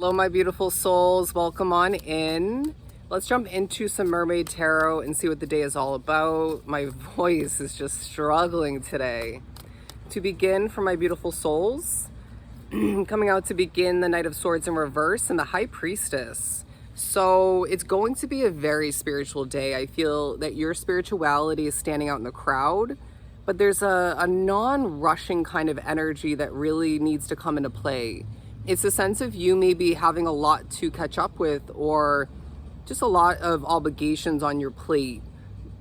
Hello, my beautiful souls. Welcome on in. Let's jump into some Mermaid Tarot and see what the day is all about. My voice is just struggling today. To begin, for my beautiful souls, coming out to begin the Knight of Swords in reverse and the High Priestess. So it's going to be a very spiritual day. I feel that your spirituality is standing out in the crowd, but there's a non-rushing kind of energy that really needs to come into play. It's a sense of you maybe having a lot to catch up with, or just a lot of obligations on your plate,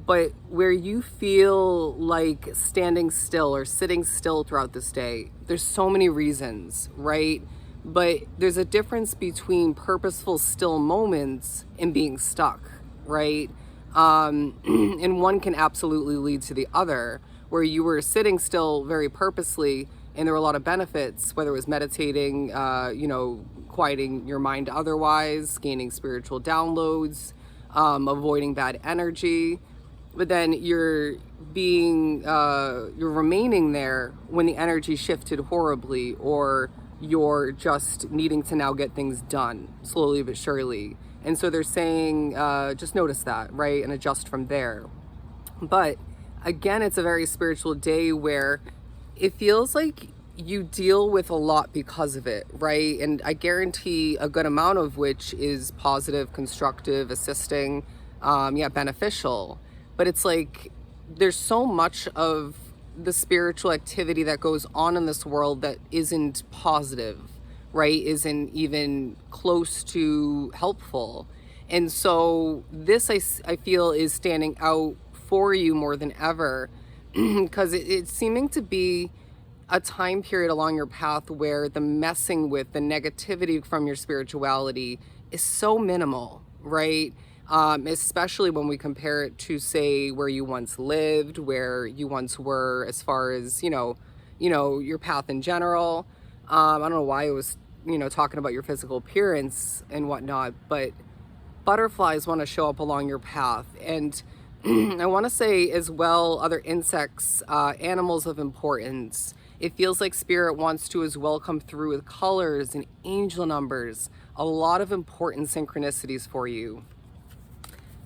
but where you feel like standing still or sitting still throughout this day. There's so many reasons, right? But there's a difference between purposeful still moments and being stuck, right? And one can absolutely lead to the other, where you were sitting still very purposely and there were a lot of benefits, whether it was meditating, quieting your mind otherwise, gaining spiritual downloads, avoiding bad energy. But then you're remaining there when the energy shifted horribly, or you're just needing to now get things done slowly but surely. And so they're saying, just notice that, right? And adjust from there. But again, it's a very spiritual day where it feels like you deal with a lot because of it, right? And I guarantee a good amount of which is positive, constructive, assisting, beneficial. But it's like there's so much of the spiritual activity that goes on in this world that isn't positive, right? Isn't even close to helpful. And so this, I feel, is standing out for you more than ever, because it's seeming to be a time period along your path where the messing with the negativity from your spirituality is so minimal, right? Especially when we compare it to, say, where you once lived, where you once were, as far as, your path in general. I don't know why I was, talking about your physical appearance and whatnot, but butterflies want to show up along your path. And I want to say as well, other insects, animals of importance. It feels like spirit wants to as well come through with colors and angel numbers. A lot of important synchronicities for you.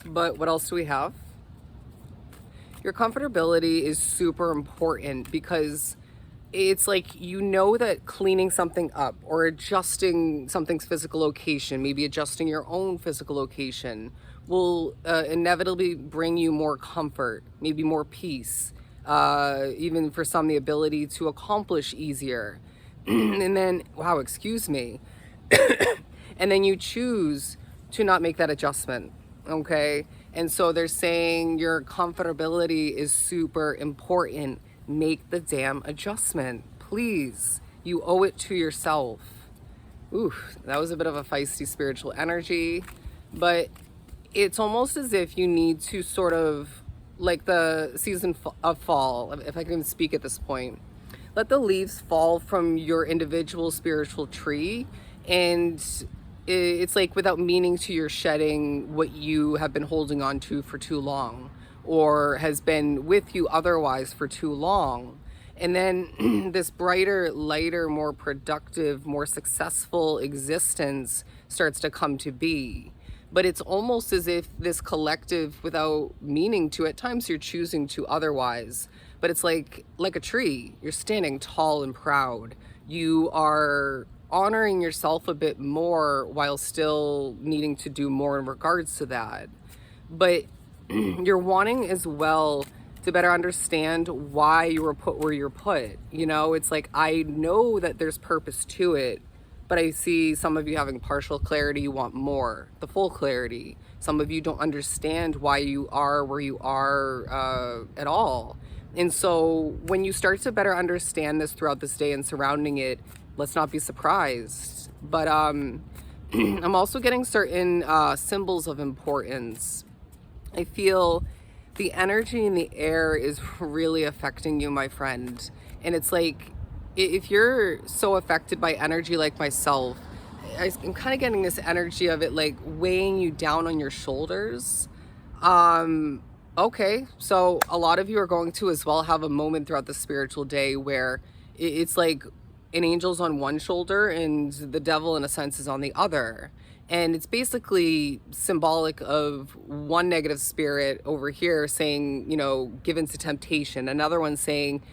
But what else do we have? Your comfortability is super important, because it's like, that cleaning something up or adjusting something's physical location, maybe adjusting your own physical location, will inevitably bring you more comfort, maybe more peace, even for some the ability to accomplish easier. And then, wow, excuse me. And then you choose to not make that adjustment, okay? And so they're saying your comfortability is super important. Make the damn adjustment, please. You owe it to yourself. Ooh, that was a bit of a feisty spiritual energy, but it's almost as if you need to sort of, like the season of fall, if I can even speak at this point, let the leaves fall from your individual spiritual tree, and it's like, without meaning to, you're shedding what you have been holding on to for too long, or has been with you otherwise for too long. And then this brighter, lighter, more productive, more successful existence starts to come to be. But it's almost as if this collective, without meaning to, at times you're choosing to otherwise, but it's like a tree. You're standing tall and proud. You are honoring yourself a bit more while still needing to do more in regards to that. But you're wanting as well to better understand why you were put where you're put. It's like, I know that there's purpose to it, but I see some of you having partial clarity. You want more, the full clarity. Some of you don't understand why you are where you are at all. And so when you start to better understand this throughout this day and surrounding it, let's not be surprised. But I'm also getting certain symbols of importance. I feel the energy in the air is really affecting you, my friend. And it's like, if you're so affected by energy like myself, I'm kind of getting this energy of it like weighing you down on your shoulders. Okay, so a lot of you are going to as well have a moment throughout the spiritual day where it's like an angel's on one shoulder and the devil, in a sense, is on the other. And it's basically symbolic of one negative spirit over here saying, you know, give into temptation. Another one saying,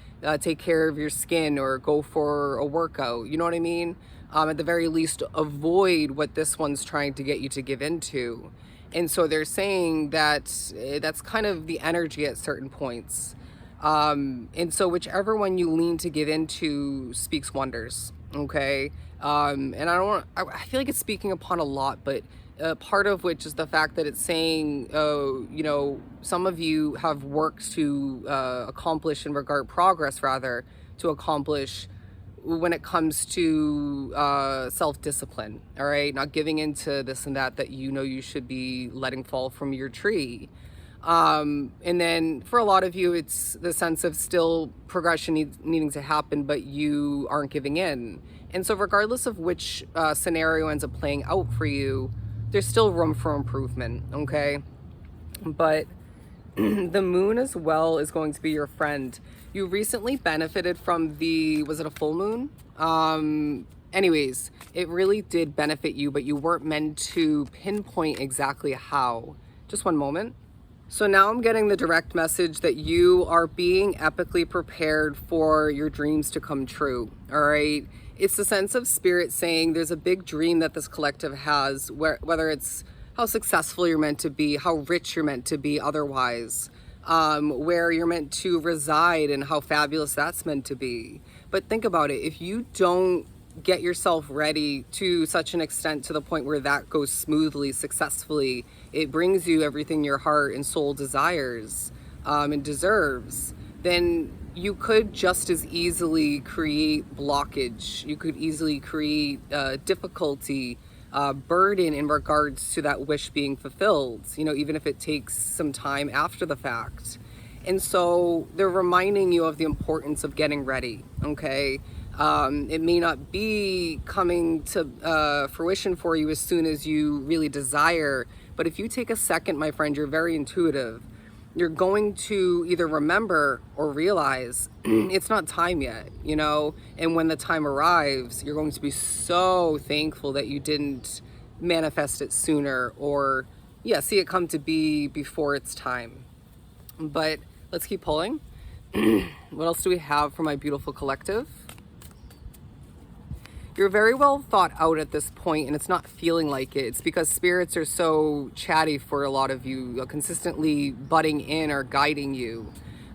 take care of your skin or go for a workout. You know what I mean? At the very least, avoid what this one's trying to get you to give into. And so they're saying that that's kind of the energy at certain points. And so whichever one you lean to give into speaks wonders. Okay. And I feel like it's speaking upon a lot, but part of which is the fact that it's saying, you know, some of you have worked to accomplish progress rather, to accomplish when it comes to self-discipline, all right? Not giving into this and that you know you should be letting fall from your tree. And then for a lot of you, it's the sense of still progression needing to happen, but you aren't giving in. And so regardless of which scenario ends up playing out for you, there's still room for improvement, okay? But the moon as well is going to be your friend. You recently benefited from was it a full moon? Anyways, it really did benefit you, but you weren't meant to pinpoint exactly how. Just one moment. So now I'm getting the direct message that you are being epically prepared for your dreams to come true, all right? It's the sense of spirit saying there's a big dream that this collective has, whether it's how successful you're meant to be, how rich you're meant to be otherwise, where you're meant to reside and how fabulous that's meant to be. But think about it, if you don't get yourself ready to such an extent to the point where that goes smoothly, successfully, it brings you everything your heart and soul desires and deserves, then you could just as easily create blockage. You could easily create difficulty, burden in regards to that wish being fulfilled, you know, even if it takes some time after the fact. And so they're reminding you of the importance of getting ready, okay? It may not be coming to fruition for you as soon as you really desire, but if you take a second, my friend, you're very intuitive. You're going to either remember or realize it's not time yet, you know? And when the time arrives, you're going to be so thankful that you didn't manifest it sooner or, yeah, see it come to be before it's time. But let's keep pulling. What else do we have for my beautiful collective? You're very well thought out at this point, and it's not feeling like it. It's because spirits are so chatty for a lot of you, consistently butting in or guiding you.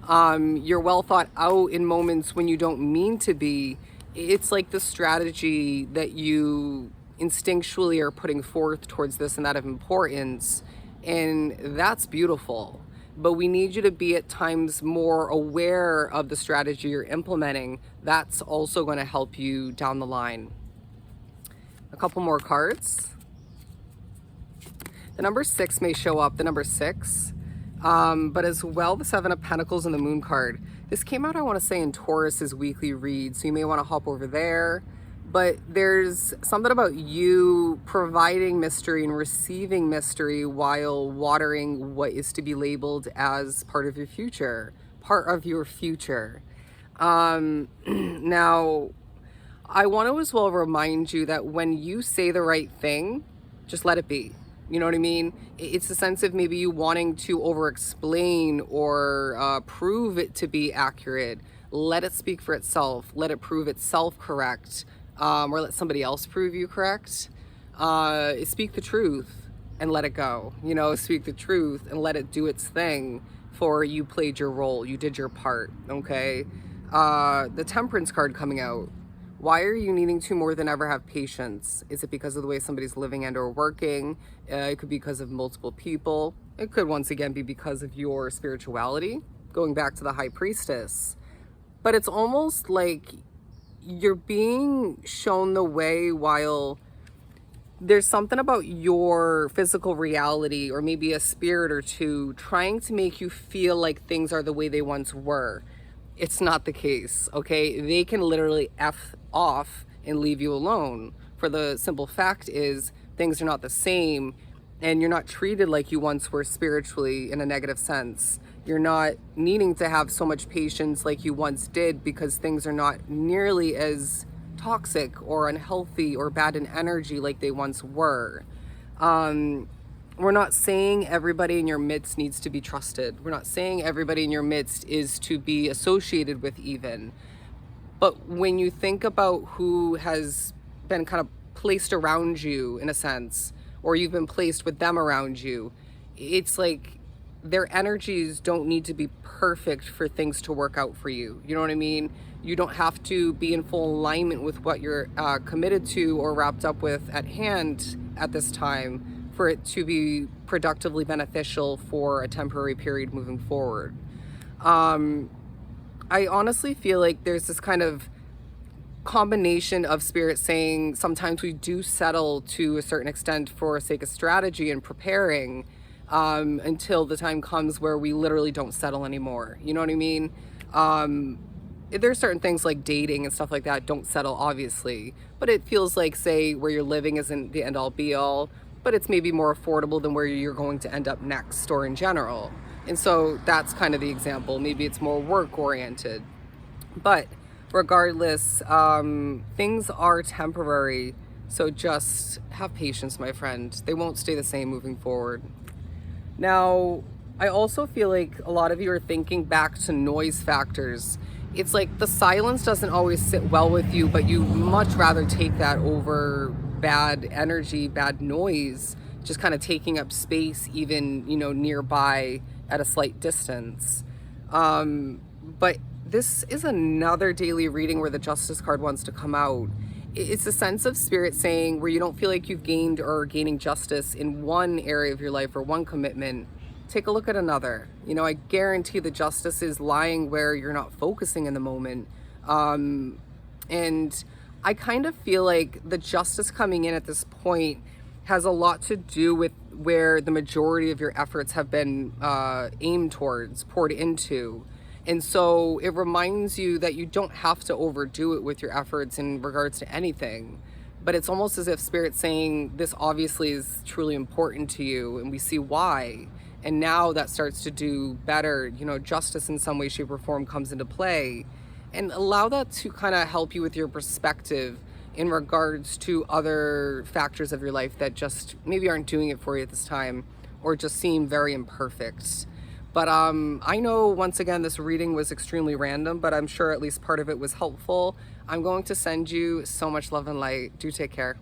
You're well thought out in moments when you don't mean to be. It's like the strategy that you instinctually are putting forth towards this and that of importance, and that's beautiful. But we need you to be at times more aware of the strategy you're implementing. That's also going to help you down the line. A couple more cards. The number 6 may show up, the number 6, but as well the 7 of Pentacles and the Moon card. This came out, I want to say, in Taurus's weekly read, so you may want to hop over there. But there's something about you providing mystery and receiving mystery while watering what is to be labeled as part of your future. Now, I want to as well remind you that when you say the right thing, just let it be. You know what I mean? It's a sense of maybe you wanting to over-explain or prove it to be accurate. Let it speak for itself. Let it prove itself correct. Or let somebody else prove you correct. Speak the truth and let it go. You know, speak the truth and let it do its thing, for you played your role. You did your part, okay? The Temperance card coming out. Why are you needing to more than ever have patience? Is it because of the way somebody's living and or working? It could be because of multiple people. It could once again be because of your spirituality, going back to the High Priestess. But it's almost like you're being shown the way while there's something about your physical reality or maybe a spirit or two trying to make you feel like things are the way they once were. It's not the case, okay? They can literally F off and leave you alone. For the simple fact is things are not the same, and you're not treated like you once were spiritually in a negative sense. You're not needing to have so much patience like you once did because things are not nearly as toxic or unhealthy or bad in energy like they once were. Um, we're not saying everybody in your midst needs to be trusted. We're not saying everybody in your midst is to be associated with even. But when you think about who has been kind of placed around you in a sense, or you've been placed with them around you, it's like their energies don't need to be perfect for things to work out for you. You know what I mean? You don't have to be in full alignment with what you're committed to or wrapped up with at hand at this time for it to be productively beneficial for a temporary period moving forward. I honestly feel like there's this kind of combination of spirit saying sometimes we do settle to a certain extent for sake of strategy and preparing, until the time comes where we literally don't settle anymore. You know what I mean? There's certain things like dating and stuff like that don't settle, obviously, but it feels like, say, where you're living isn't the end all be all, but it's maybe more affordable than where you're going to end up next or in general. And so that's kind of the example. Maybe it's more work oriented. But regardless, things are temporary. So just have patience, my friend. They won't stay the same moving forward. Now, I also feel like a lot of you are thinking back to noise factors. It's like the silence doesn't always sit well with you, but you much rather take that over bad energy, bad noise, just kind of taking up space, even, nearby at a slight distance. But this is another daily reading where the Justice card wants to come out. It's a sense of spirit saying where you don't feel like you've gained or are gaining justice in one area of your life or one commitment, take a look at another. I guarantee the justice is lying where you're not focusing in the moment. And I kind of feel like the justice coming in at this point has a lot to do with where the majority of your efforts have been aimed towards, poured into. And so it reminds you that you don't have to overdo it with your efforts in regards to anything. But it's almost as if Spirit's saying this obviously is truly important to you and we see why. And now that starts to do better, justice in some way, shape, or form comes into play. And allow that to kind of help you with your perspective in regards to other factors of your life that just maybe aren't doing it for you at this time or just seem very imperfect. But I know, once again, this reading was extremely random, but I'm sure at least part of it was helpful. I'm going to send you so much love and light. Do take care.